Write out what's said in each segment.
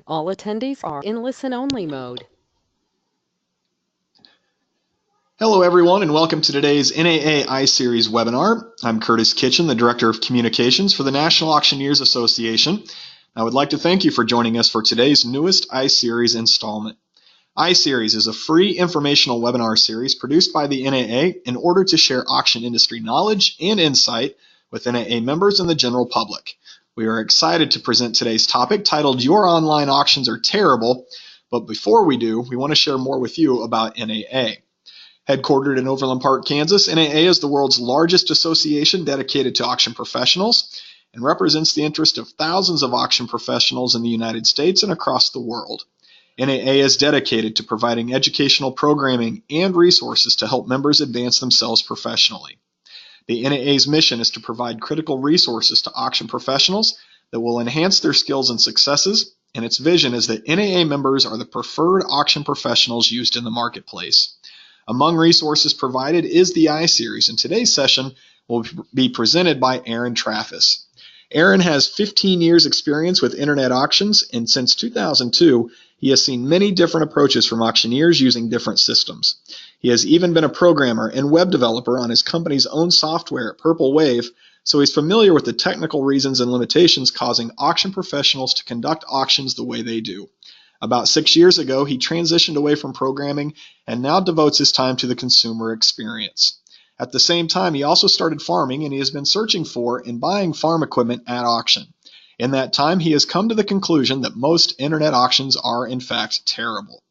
All attendees are in listen-only mode. Hello everyone and welcome to today's NAA iSeries webinar. I'm Curtis Kitchen, the Director of Communications for the National Auctioneers Association. I would like to thank you for joining us for today's newest iSeries installment. iSeries is a free informational webinar series produced by the NAA in order to share auction industry knowledge and insight with NAA members and the general public. We are excited to present today's topic titled Your Online Auctions Are Terrible, but before we do, we want to share more with you about NAA. Headquartered in Overland Park, Kansas, NAA is the world's largest association dedicated to auction professionals and represents the interest of thousands of auction professionals in the United States and across the world. NAA is dedicated to providing educational programming and resources to help members advance themselves professionally. The NAA's mission is to provide critical resources to auction professionals that will enhance their skills and successes, and its vision is that NAA members are the preferred auction professionals used in the marketplace. Among resources provided is the iSeries, and today's session will be presented by Aaron Traffas. Aaron has 15 years experience with internet auctions, and since 2002, he has seen many different approaches from auctioneers using different systems. He has even been a programmer and web developer on his company's own software at Purple Wave, so he's familiar with the technical reasons and limitations causing auction professionals to conduct auctions the way they do. About 6 years ago, he transitioned away from programming and now devotes his time to the consumer experience. At the same time, he also started farming, and he has been searching for and buying farm equipment at auction. In that time, he has come to the conclusion that most internet auctions are, in fact, terrible.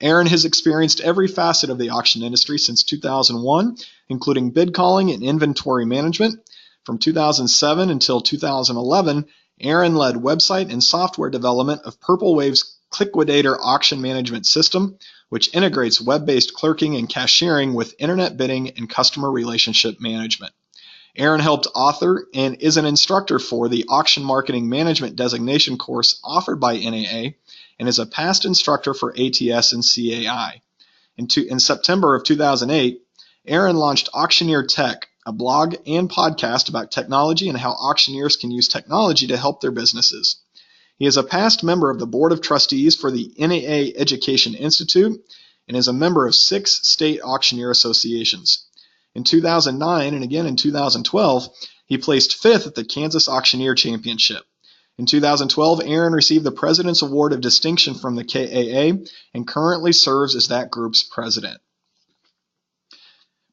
Aaron has experienced every facet of the auction industry since 2001, including bid calling and inventory management. From 2007 until 2011, Aaron led website and software development of Purple Wave's Clickwidator auction management system, which integrates web-based clerking and cashiering with internet bidding and customer relationship management. Aaron helped author and is an instructor for the Auction Marketing Management designation course offered by NAA and is a past instructor for ATS and CAI. In September of 2008, Aaron launched Auctioneer Tech, a blog and podcast about technology and how auctioneers can use technology to help their businesses. He is a past member of the Board of Trustees for the NAA Education Institute and is a member of 6 state auctioneer associations. In 2009 and again in 2012, he placed 5th at the Kansas Auctioneer Championship. In 2012, Aaron received the President's Award of Distinction from the KAA and currently serves as that group's president.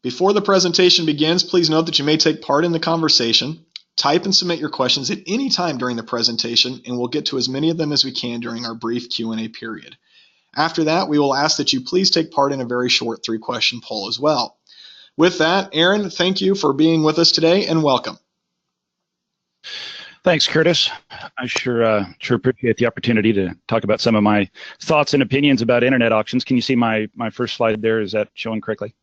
Before the presentation begins, please note that you may take part in the conversation. Type and submit your questions at any time during the presentation, and we'll get to as many of them as we can during our brief Q&A period. After that, we will ask that you please take part in a very short 3-question poll as well. With that, Aaron, thank you for being with us today, and welcome. Thanks, Curtis. I sure appreciate the opportunity to talk about some of my thoughts and opinions about internet auctions. Can you see my first slide there? Is that showing correctly?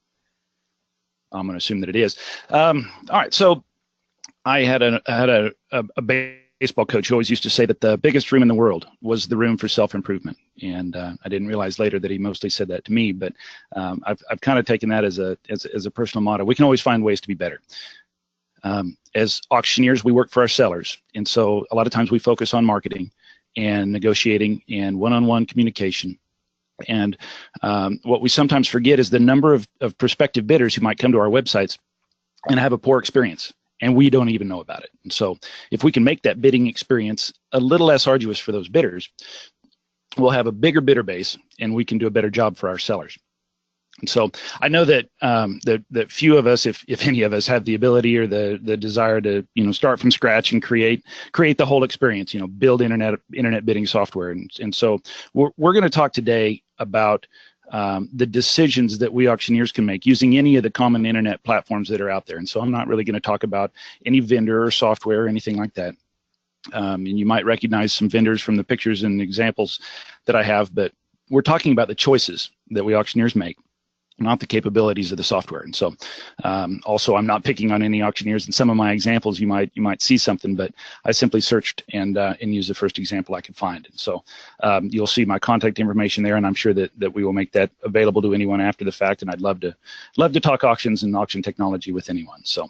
I'm going to assume that it is. All right, so I had a baseball coach who always used to say that the biggest room in the world was the room for self-improvement, and I didn't realize later that he mostly said that to me. But I've kind of taken that as a personal motto. We can always find ways to be better. As auctioneers, we work for our sellers, and so a lot of times we focus on marketing and negotiating and one-on-one communication. And what we sometimes forget is the number of prospective bidders who might come to our websites and have a poor experience, and we don't even know about it. And so if we can make that bidding experience a little less arduous for those bidders, we'll have a bigger bidder base, and we can do a better job for our sellers. And so I know that that few of us, if any of us, have the ability or the desire to start from scratch and create the whole experience, build internet bidding software. And so we're going to talk today about the decisions that we auctioneers can make using any of the common internet platforms that are out there. And so I'm not really going to talk about any vendor or software or anything like that. And you might recognize some vendors from the pictures and examples that I have, but we're talking about the choices that we auctioneers make, not the capabilities of the software. And so also I'm not picking on any auctioneers. In some of my examples you might see something, but I simply searched and used the first example I could find. And so you'll see my contact information there, and I'm sure that we will make that available to anyone after the fact, and I'd love to talk auctions and auction technology with anyone. So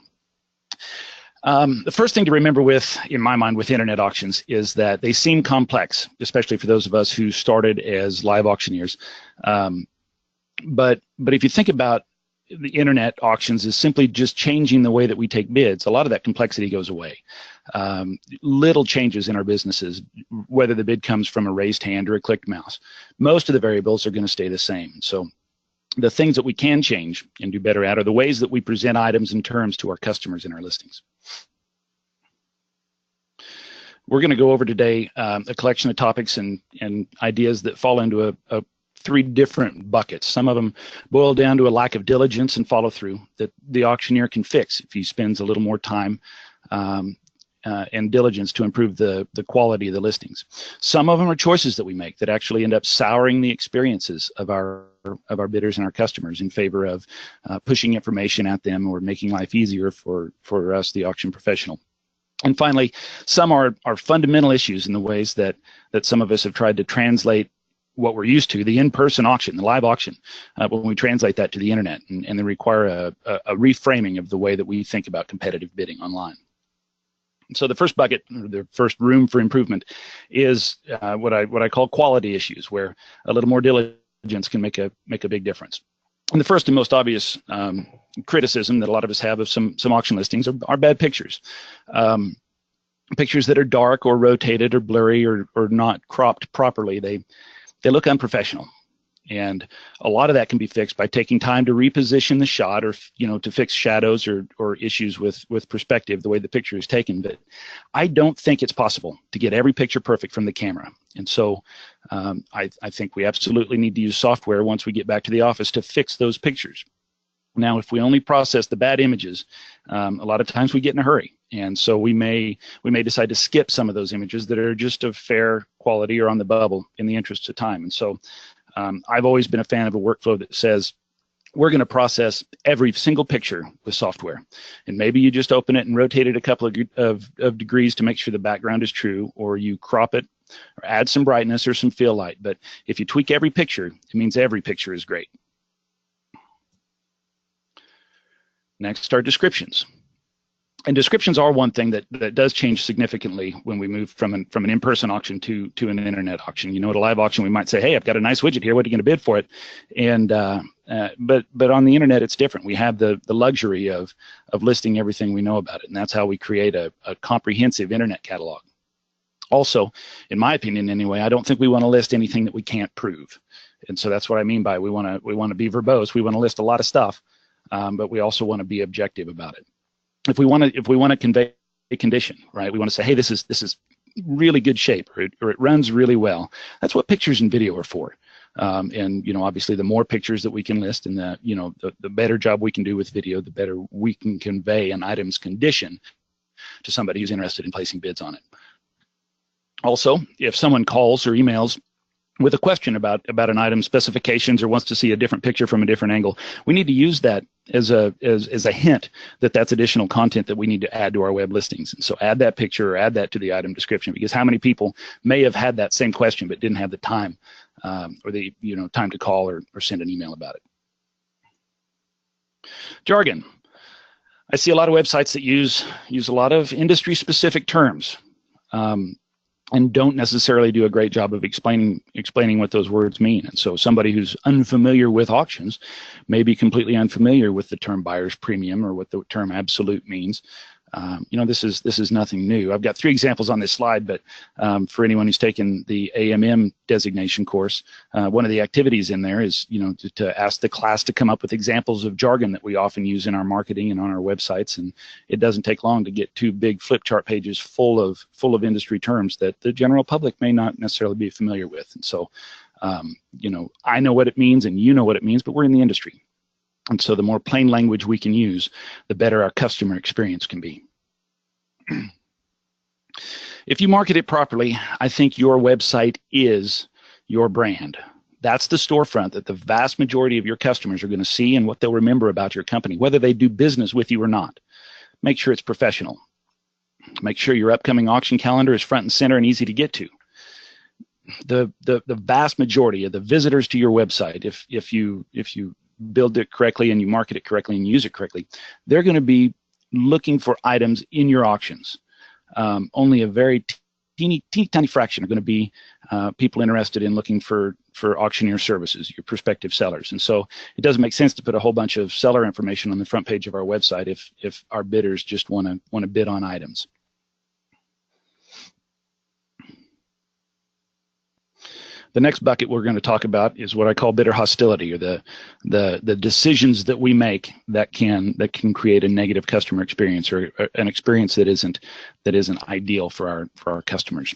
The first thing to remember in my mind, with internet auctions is that they seem complex, especially for those of us who started as live auctioneers. But if you think about the internet auctions as simply just changing the way that we take bids, a lot of that complexity goes away. Little changes in our businesses, whether the bid comes from a raised hand or a clicked mouse, most of the variables are going to stay the same. So the things that we can change and do better at are the ways that we present items and terms to our customers in our listings. We're going to go over today a collection of topics and ideas that fall into three different buckets. Some of them boil down to a lack of diligence and follow through that the auctioneer can fix if he spends a little more time and diligence to improve the quality of the listings. Some of them are choices that we make that actually end up souring the experiences of our bidders and our customers in favor of pushing information at them or making life easier for us, the auction professional. And finally, some are fundamental issues in the ways that some of us have tried to translate what we're used to, the in-person auction, the live auction, when we translate that to the internet, and they require a reframing of the way that we think about competitive bidding online. So the first bucket, the first room for improvement, is what I call quality issues, where a little more diligence can make a big difference. And the first and most obvious criticism that a lot of us have of some auction listings are bad pictures. Pictures that are dark or rotated or blurry or not cropped properly. They look unprofessional. And a lot of that can be fixed by taking time to reposition the shot, or to fix shadows or issues with perspective, the way the picture is taken. But I don't think it's possible to get every picture perfect from the camera. And so I think we absolutely need to use software once we get back to the office to fix those pictures. Now, if we only process the bad images, a lot of times we get in a hurry. And so we may decide to skip some of those images that are just of fair quality or on the bubble in the interest of time. And so I've always been a fan of a workflow that says we're going to process every single picture with software. And maybe you just open it and rotate it a couple of degrees to make sure the background is true, or you crop it or add some brightness or some fill light. But if you tweak every picture, it means every picture is great. Next are descriptions. And descriptions are one thing that does change significantly when we move from an in-person auction to an internet auction. At a live auction, we might say, hey, I've got a nice widget here. What are you going to bid for it? And but on the internet, it's different. We have the luxury of listing everything we know about it. And that's how we create a comprehensive internet catalog. Also, in my opinion anyway, I don't think we want to list anything that we can't prove. And so that's what I mean by we want to be verbose. We want to list a lot of stuff, but we also want to be objective about it. If we want to convey a condition, right? We want to say, hey, this is really good shape, or it runs really well. That's what pictures and video are for. And obviously, the more pictures that we can list, and the better job we can do with video, the better we can convey an item's condition to somebody who's interested in placing bids on it. Also, if someone calls or emails with a question about an item's specifications or wants to see a different picture from a different angle, we need to use that as a hint that that's additional content that we need to add to our web listings. And so add that picture or add that to the item description, because how many people may have had that same question but didn't have the time or the time to call or send an email about it. Jargon. I see a lot of websites that use a lot of industry-specific terms. And don't necessarily do a great job of explaining what those words mean. And so somebody who's unfamiliar with auctions may be completely unfamiliar with the term buyer's premium or what the term absolute means. This is nothing new. I've got 3 examples on this slide, but for anyone who's taken the AMM designation course, one of the activities in there is to ask the class to come up with examples of jargon that we often use in our marketing and on our websites. And it doesn't take long to get 2 big flip chart pages full of industry terms that the general public may not necessarily be familiar with. And so I know what it means and you know what it means, but we're in the industry. And so the more plain language we can use, the better our customer experience can be. If you market it properly, I think your website is your brand. That's the storefront that the vast majority of your customers are going to see and what they'll remember about your company, whether they do business with you or not. Make sure it's professional. Make sure your upcoming auction calendar is front and center and easy to get to. The vast majority of the visitors to your website, if you build it correctly and you market it correctly and use it correctly, they're going to be looking for items in your auctions. Only a very teeny tiny fraction are going to be people interested in looking for auctioneer services, your prospective sellers. And so it doesn't make sense to put a whole bunch of seller information on the front page of our website if our bidders just want to bid on items. The next bucket we're going to talk about is what I call bidder hostility, or the decisions that we make that can create a negative customer experience, or an experience that isn't ideal for our customers.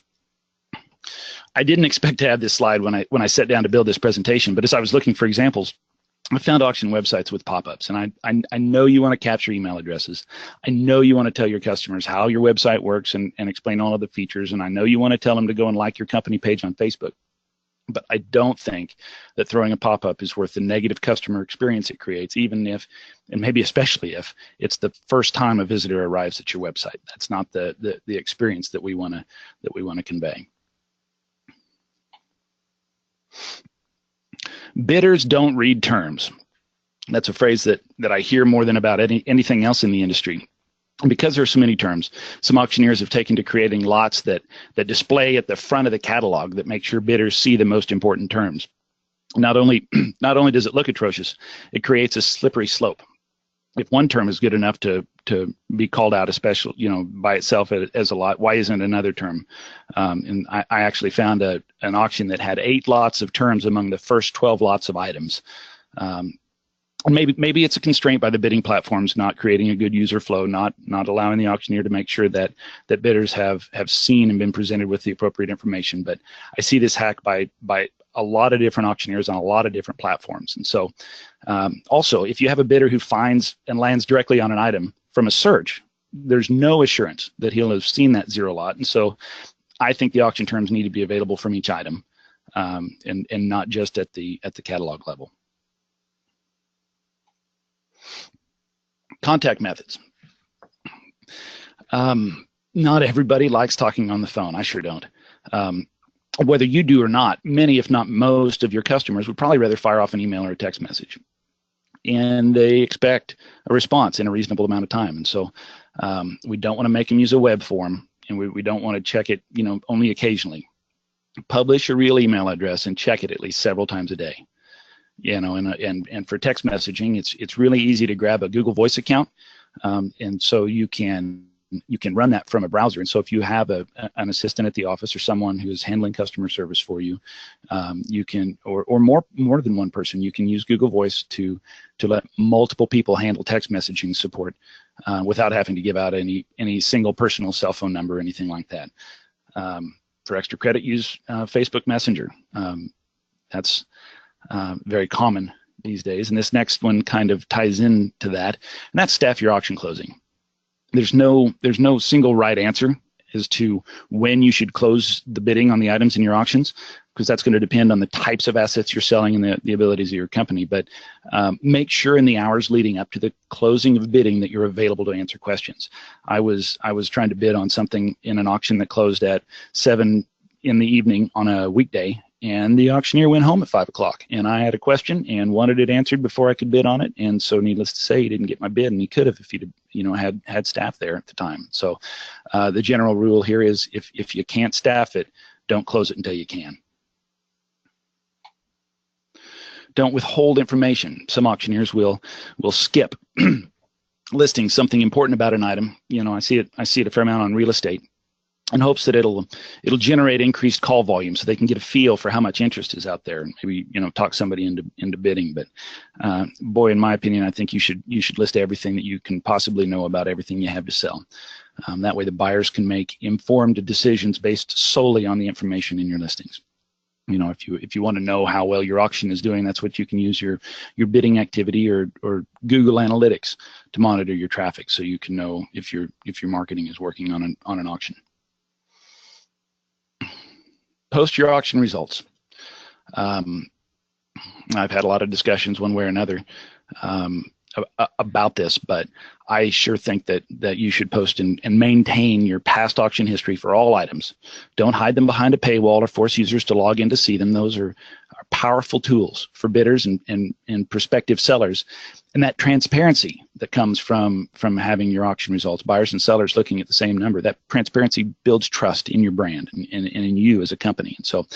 I didn't expect to have this slide when I sat down to build this presentation, but as I was looking for examples, I found auction websites with pop-ups, and I know you want to capture email addresses. I know you want to tell your customers how your website works and explain all of the features, and I know you want to tell them to go and like your company page on Facebook. But I don't think that throwing a pop-up is worth the negative customer experience it creates, even if, and maybe especially if, it's the first time a visitor arrives at your website. That's not the experience that we want to convey. Bidders don't read terms. That's a phrase that I hear more than about anything else in the industry. And because there's so many terms, some auctioneers have taken to creating lots that display at the front of the catalog that make sure bidders see the most important terms. Not only does it look atrocious, it creates a slippery slope. If one term is good enough to be called out, especially by itself as a lot, why isn't another term? And I actually found an auction that had 8 lots of terms among the first 12 lots of items. Maybe it's a constraint by the bidding platforms not creating a good user flow, not allowing the auctioneer to make sure that bidders have seen and been presented with the appropriate information. But I see this hack by a lot of different auctioneers on a lot of different platforms. And so also, if you have a bidder who finds and lands directly on an item from a search, there's no assurance that he'll have seen that 0 lot. And so I think the auction terms need to be available from each item, and not just at the catalog level. Contact methods. Not everybody likes talking on the phone. I sure don't. Whether you do or not, many, if not most, of your customers would probably rather fire off an email or a text message. And they expect a response in a reasonable amount of time. And so we don't want to make them use a web form, and we don't want to check it, only occasionally. Publish a real email address and check it at least several times a day. And for text messaging, it's really easy to grab a Google Voice account, and so you can run that from a browser. And so if you have an assistant at the office or someone who is handling customer service for you, you can, or more than one person, you can use Google Voice to let multiple people handle text messaging support without having to give out any single personal cell phone number or anything like that. For extra credit, use Facebook Messenger. That's very common these days. And this next one kind of ties into that, and that's staff your auction closing. There's no single right answer as to when you should close the bidding on the items in your auctions, because that's going to depend on the types of assets you're selling and the abilities of your company. But make sure in the hours leading up to the closing of bidding that you're available to answer questions. I was trying to bid on something in an auction that closed at 7 in the evening on a weekday, and the auctioneer went home at 5 o'clock, and I had a question and wanted it answered before I could bid on it. And so needless to say, he didn't get my bid, and he could have if he'd had staff there at the time. So the general rule here is if you can't staff it, don't close it until you can. Don't withhold information. Some auctioneers will skip listing something important about an item. I see it a fair amount on real estate, in hopes that it'll generate increased call volume so they can get a feel for how much interest is out there, and maybe talk somebody into bidding. But boy, in my opinion, I think you should list everything that you can possibly know about everything you have to sell. That way the buyers can make informed decisions based solely on the information in your listings. If you want to know how well your auction is doing, that's what you can use your bidding activity or Google Analytics to monitor your traffic, so you can know if your marketing is working on an auction. Post your auction results. I've had a lot of discussions one way or another about this, but I sure think that you should post and maintain your past auction history for all items. Don't hide them behind a paywall or force users to log in to see them. Those are powerful tools for bidders and prospective sellers. And that transparency that comes from having your auction results, buyers and sellers looking at the same number, that transparency builds trust in your brand and in you as a company. And so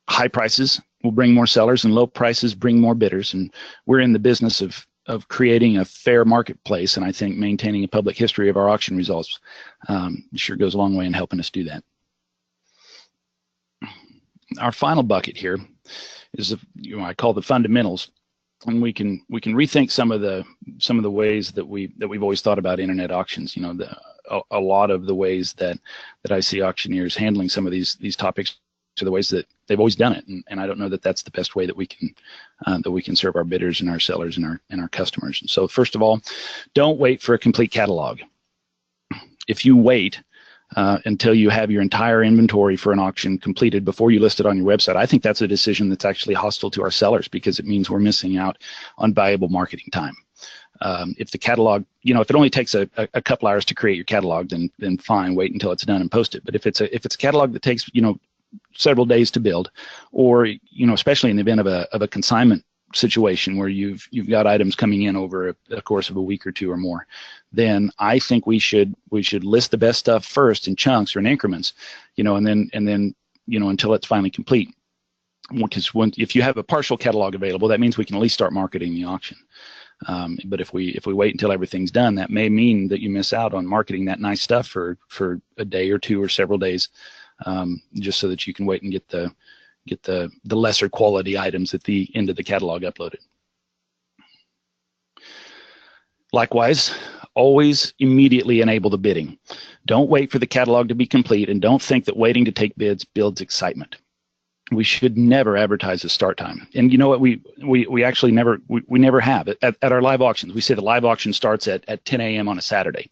high prices will bring more sellers and low prices bring more bidders. And we're in the business of creating a fair marketplace, and I think maintaining a public history of our auction results sure goes a long way in helping us do that. Our final bucket here is I call the fundamentals, and we can rethink some of the ways that we've always thought about internet auctions. A lot of the ways that I see auctioneers handling some of these topics to the ways that they've always done it, and I don't know that that's the best way that we can serve our bidders and our sellers and our customers. And so, first of all, don't wait for a complete catalog. If you wait until you have your entire inventory for an auction completed before you list it on your website, I think that's a decision that's actually hostile to our sellers, because it means we're missing out on valuable marketing time. If the catalog, if it only takes a couple hours to create your catalog, then fine, wait until it's done and post it. But if it's a catalog that takes several days to build, or especially in the event of a consignment situation where you've got items coming in over a course of a week or two or more, then I think we should list the best stuff first in chunks or in increments, and then until it's finally complete. Because if you have a partial catalog available, that means we can at least start marketing the auction. But if we wait until everything's done, that may mean that you miss out on marketing that nice stuff for a day or two or several days, just so that you can wait and get the lesser quality items at the end of the catalog uploaded. Likewise, always immediately enable the bidding. Don't wait for the catalog to be complete, and don't think that waiting to take bids builds excitement. We should never advertise a start time. And you know what, we actually never have. At our live auctions, we say the live auction starts at 10 a.m. on a Saturday.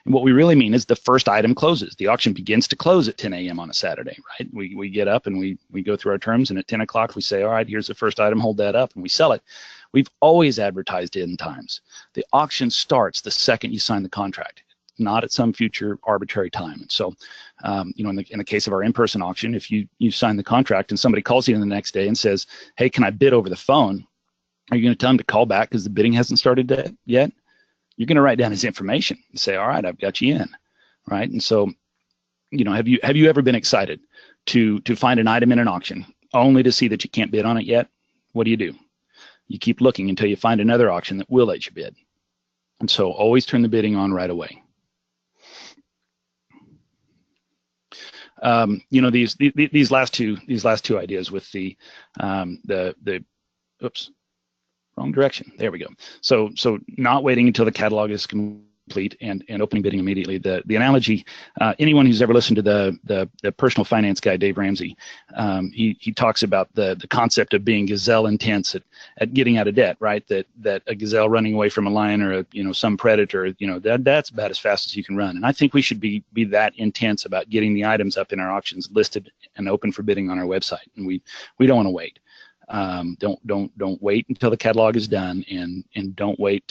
And what we really mean is the first item closes. The auction begins to close at 10 a.m. on a Saturday, right? We get up and we go through our terms, and at 10 o'clock we say, all right, here's the first item, hold that up, and we sell it. We've always advertised end times. The auction starts the second you sign the contract, not at some future arbitrary time. And so, in the case of our in-person auction, if you sign the contract and somebody calls you in the next day and says, hey, can I bid over the phone? Are you going to tell them to call back because the bidding hasn't started yet? You're going to write down his information and say, all right, I've got you in, right? And so, have you ever been excited to find an item in an auction only to see that you can't bid on it yet? What do? You keep looking until you find another auction that will let you bid. And so always turn the bidding on right away. These last two ideas with the oops, wrong direction. There we go. So not waiting until the catalog is complete and opening bidding immediately. The analogy, anyone who's ever listened to the personal finance guy, Dave Ramsey, he talks about the concept of being gazelle intense at getting out of debt, right? That a gazelle running away from a lion or some predator, that's about as fast as you can run. And I think we should be that intense about getting the items up in our auctions listed and open for bidding on our website. And we don't want to wait. Don't wait until the catalog is done, and don't wait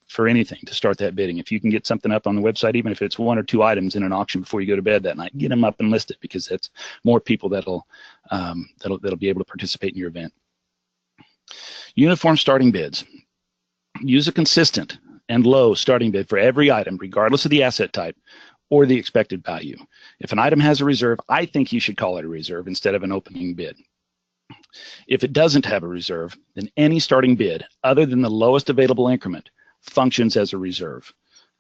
for anything to start that bidding. If you can get something up on the website, even if it's one or two items in an auction before you go to bed that night, get them up and list it, because that's more people that'll be able to participate in your event. Uniform starting bids. Use a consistent and low starting bid for every item, regardless of the asset type or the expected value. If an item has a reserve, I think you should call it a reserve instead of an opening bid. If it doesn't have a reserve, then any starting bid other than the lowest available increment functions as a reserve.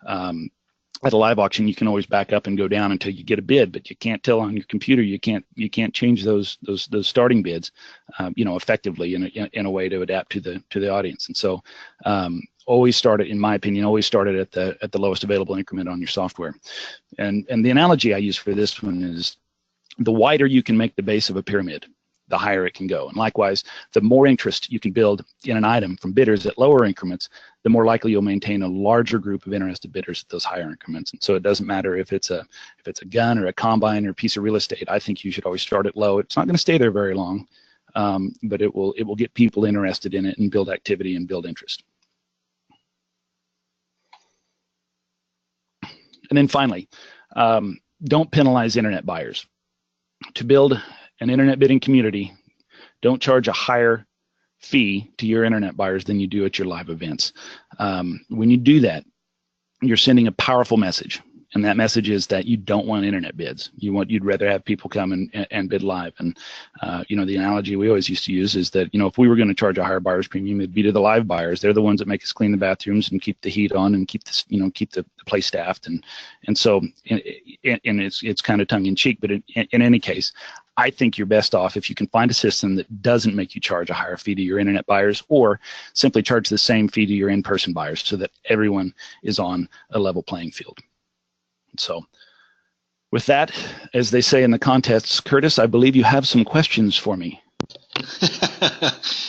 At a live auction, you can always back up and go down until you get a bid, but you can't tell on your computer. You can't change those starting bids, effectively in a way to adapt to the audience. And so, always start it, in my opinion, at the lowest available increment on your software. And the analogy I use for this one is, the wider you can make the base of a pyramid, the higher it can go. And likewise, the more interest you can build in an item from bidders at lower increments, the more likely you'll maintain a larger group of interested bidders at those higher increments. And so it doesn't matter if it's a gun or a combine or a piece of real estate. I think you should always start it low. It's not going to stay there very long, but it will get people interested in it and build activity and build interest. And then finally, don't penalize internet buyers. To build an internet bidding community, don't charge a higher fee to your internet buyers than you do at your live events. When you do that, you're sending a powerful message. And that message is that you don't want internet bids. You'd rather have people come and bid live. And the analogy we always used to use is that if we were going to charge a higher buyer's premium, it'd be to the live buyers. They're the ones that make us clean the bathrooms and keep the heat on and keep the place staffed. And so it's kind of tongue in cheek. But in any case, I think you're best off if you can find a system that doesn't make you charge a higher fee to your internet buyers, or simply charge the same fee to your in-person buyers, so that everyone is on a level playing field. So with that, as they say in the contests, Curtis, I believe you have some questions for me.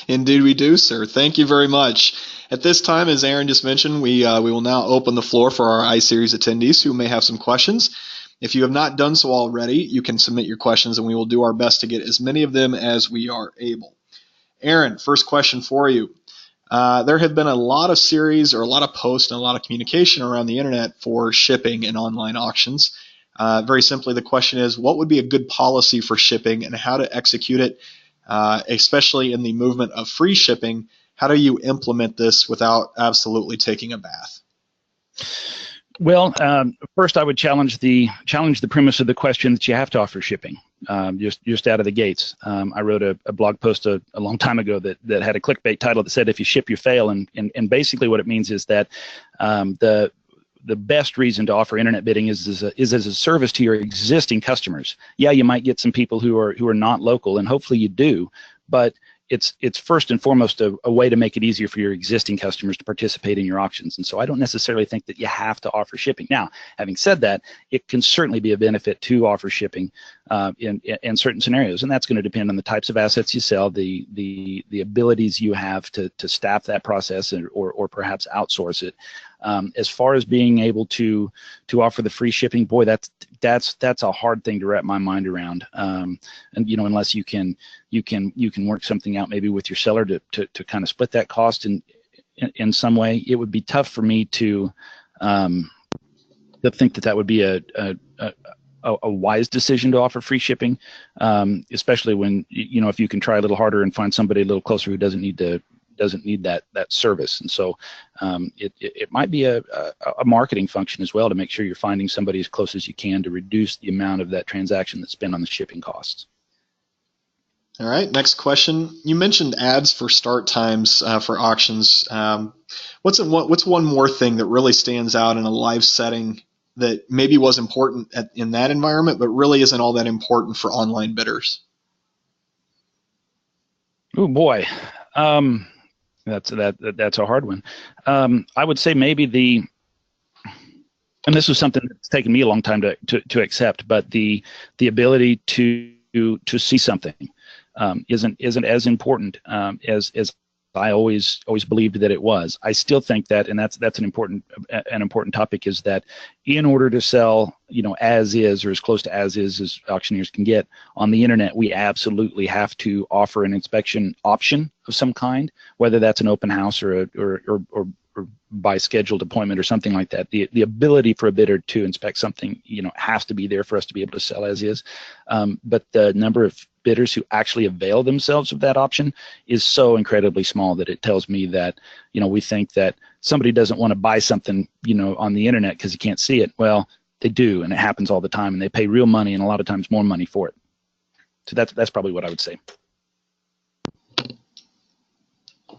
Indeed we do, sir. Thank you very much. At this time, as Aaron just mentioned, we will now open the floor for our iSeries attendees who may have some questions. If you have not done so already, you can submit your questions and we will do our best to get as many of them as we are able. Aaron, first question for you. There have been a lot of series or a lot of posts and a lot of communication around the internet for shipping and online auctions. Very simply, the question is, what would be a good policy for shipping and how to execute it, especially in the movement of free shipping? How do you implement this without absolutely taking a bath? Well, first I would challenge the premise of the question that you have to offer shipping, just out of the gates. I wrote a blog post a long time ago that had a clickbait title that said, "If you ship, you fail," and basically what it means is that the best reason to offer internet bidding is as a service to your existing customers. Yeah, you might get some people who are not local, and hopefully you do, but it's first and foremost a way to make it easier for your existing customers to participate in your auctions. And so I don't necessarily think that you have to offer shipping. Now, having said that, it can certainly be a benefit to offer shipping in certain scenarios, and that's going to depend on the types of assets you sell, the abilities you have to staff that process or perhaps outsource it. As far as being able to offer the free shipping, boy, that's a hard thing to wrap my mind around. And unless you can work something out maybe with your seller to kind of split that cost in some way, it would be tough for me to think that would be a wise decision to offer free shipping, especially when if you can try a little harder and find somebody a little closer who doesn't need that service. And so it might be a marketing function as well, to make sure you're finding somebody as close as you can to reduce the amount of that transaction that's spent on the shipping costs. All right, next question. You mentioned ads for start times for auctions. What's one more thing that really stands out in a live setting that maybe was important in that environment, but really isn't all that important for online bidders? Oh boy. That's a hard one. I would say maybe and this was something that's taken me a long time to accept, but the ability to see something isn't as important as I always believed that it was. I still think that, and that's an important topic, is that in order to sell, as is or as close to as is as auctioneers can get on the internet, we absolutely have to offer an inspection option of some kind, whether that's an open house or by scheduled appointment or something like that. The ability for a bidder to inspect something, has to be there for us to be able to sell as is. But the number of bidders who actually avail themselves of that option is so incredibly small that it tells me that, we think that somebody doesn't want to buy something, on the internet because you can't see it. Well, they do, and it happens all the time, and they pay real money and a lot of times more money for it. So that's probably what I would say.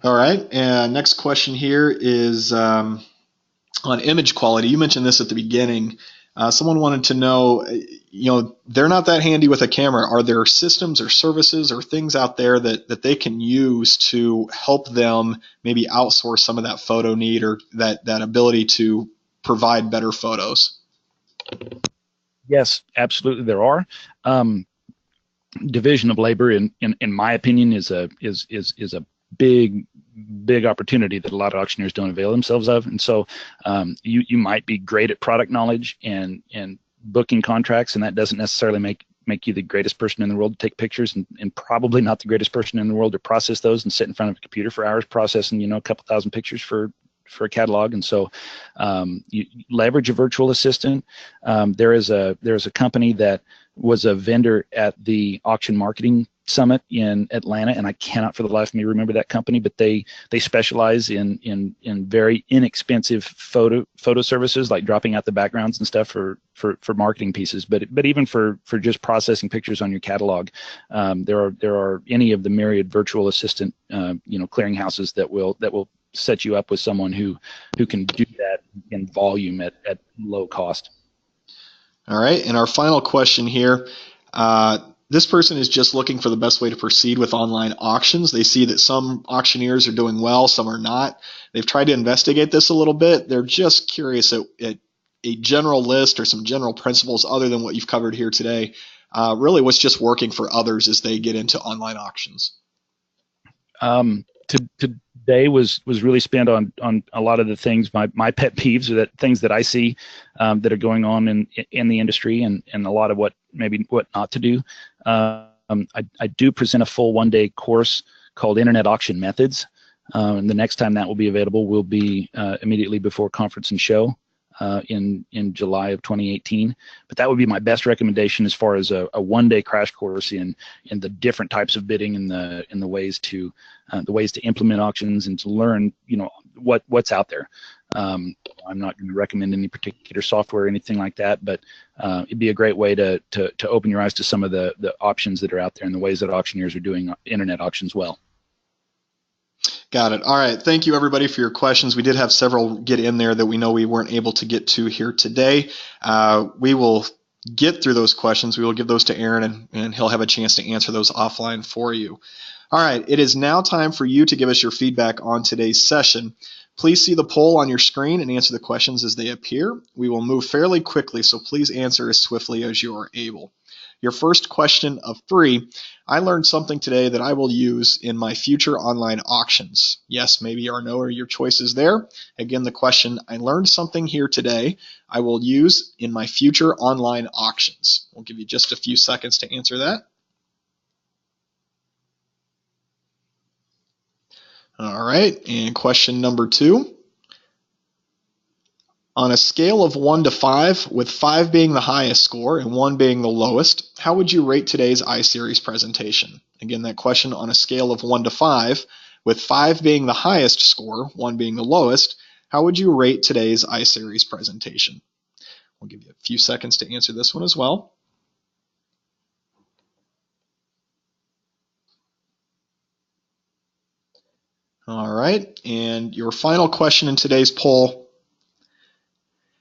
All right, and next question here is on image quality. You mentioned this at the beginning. Someone wanted to know, they're not that handy with a camera. Are there systems or services or things out there that they can use to help them maybe outsource some of that photo need or that ability to provide better photos? Yes, absolutely there are. Division of labor, in my opinion, is a big opportunity that a lot of auctioneers don't avail themselves of. And so you might be great at product knowledge and booking contracts, and that doesn't necessarily make you the greatest person in the world to take pictures, and probably not the greatest person in the world to process those and sit in front of a computer for hours processing, a couple thousand pictures for for a catalog. And so you leverage a virtual assistant. There is a company that was a vendor at the Auction Marketing Summit in Atlanta, and I cannot for the life of me remember that company, but they specialize in very inexpensive photo services, like dropping out the backgrounds and stuff for marketing pieces. But even for just processing pictures on your catalog, there are any of the myriad virtual assistant clearinghouses that will set you up with someone who can do that in volume at low cost. All right, and our final question here. This person is just looking for the best way to proceed with online auctions. They see that some auctioneers are doing well, some are not. They've tried to investigate this a little bit. They're just curious at a general list or some general principles other than what you've covered here today. Really what's just working for others as they get into online auctions. Today was really spent on a lot of the things, my pet peeves, or that things that I see that are going on in the industry, and a lot of what not to do. I do present a full one-day course called Internet Auction Methods, and the next time that will be available will be immediately before Conference and Show in July of 2018. But that would be my best recommendation as far as a one-day crash course in the different types of bidding and the ways to implement auctions and to learn what's out there. I'm not going to recommend any particular software or anything like that, but it'd be a great way to open your eyes to some of the options that are out there and the ways that auctioneers are doing internet auctions well. Got it. All right. Thank you, everybody, for your questions. We did have several get in there that we know we weren't able to get to here today. We will get through those questions. We will give those to Aaron, and he'll have a chance to answer those offline for you. All right. It is now time for you to give us your feedback on today's session. Please see the poll on your screen and answer the questions as they appear. We will move fairly quickly, so please answer as swiftly as you are able. Your first question of 3, I learned something today that I will use in my future online auctions. Yes, maybe, or no are your choices there. Again, the question, I learned something here today I will use in my future online auctions. We'll give you just a few seconds to answer that. All right, and question number 2. On a scale of 1 to 5, with 5 being the highest score and 1 being the lowest, how would you rate today's iSeries presentation? Again, that question, on a scale of 1 to 5, with 5 being the highest score, 1 being the lowest, how would you rate today's iSeries presentation? We'll give you a few seconds to answer this one as well. All right, and your final question in today's poll,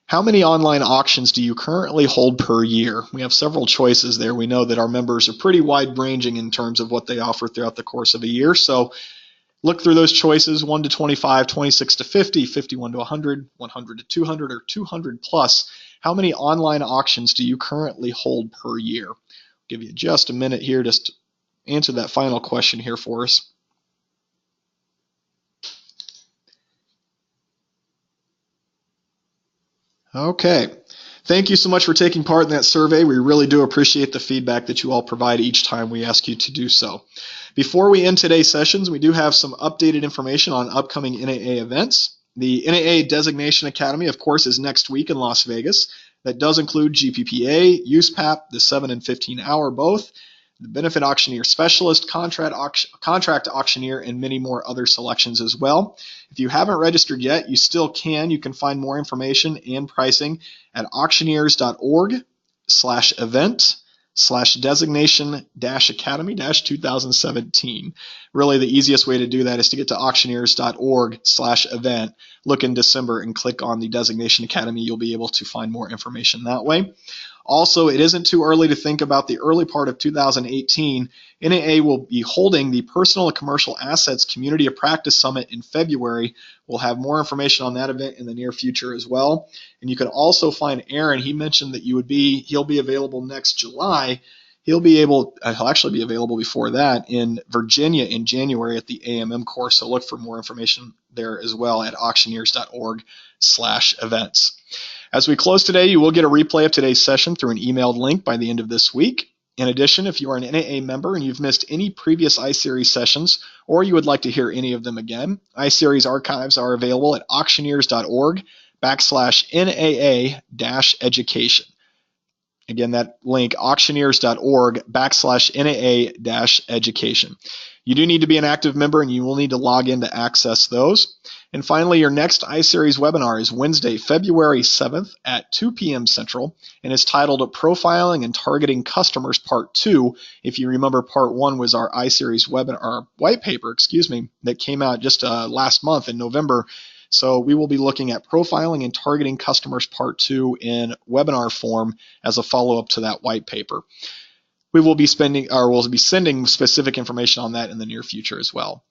how many online auctions do you currently hold per year? We have several choices there. We know that our members are pretty wide-ranging in terms of what they offer throughout the course of a year. So look through those choices, 1 to 25, 26 to 50, 51 to 100, 100 to 200, or 200 plus. How many online auctions do you currently hold per year? I'll give you just a minute here just to answer that final question here for us. Okay. Thank you so much for taking part in that survey. We really do appreciate the feedback that you all provide each time we ask you to do so. Before we end today's sessions, we do have some updated information on upcoming NAA events. The NAA Designation Academy, of course, is next week in Las Vegas. That does include GPPA, USPAP, the 7 and 15 hour both, the Benefit Auctioneer Specialist, Contract Auctioneer, and many more other selections as well. If you haven't registered yet, you still can. You can find more information and pricing at auctioneers.org/event/designation-academy-2017. Really, the easiest way to do that is to get to auctioneers.org/event, look in December, and click on the Designation Academy. You'll be able to find more information that way. Also, it isn't too early to think about the early part of 2018. NAA will be holding the Personal and Commercial Assets Community of Practice Summit in February. We'll have more information on that event in the near future as well. And you can also find Aaron. He mentioned that he'll be available next July. He'll actually be available before that in Virginia in January at the AMM course. So look for more information there as well at auctioneers.org/events. As we close today, you will get a replay of today's session through an emailed link by the end of this week. In addition, if you are an NAA member and you've missed any previous iSeries sessions, or you would like to hear any of them again, iSeries archives are available at auctioneers.org/NAA-education. Again, that link, auctioneers.org/NAA-education. You do need to be an active member and you will need to log in to access those. And finally, your next iSeries webinar is Wednesday, February 7th at 2 p.m. Central, and is titled Profiling and Targeting Customers Part 2. If you remember, Part 1 was our iSeries webinar, white paper, that came out just last month in November. So we will be looking at Profiling and Targeting Customers Part 2 in webinar form as a follow-up to that white paper. We'll be sending specific information on that in the near future as well.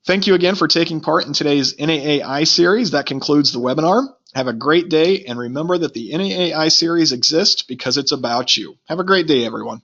Thank you again for taking part in today's NAA iSeries. That concludes the webinar. Have a great day, and remember that the NAA iSeries exists because it's about you. Have a great day, everyone.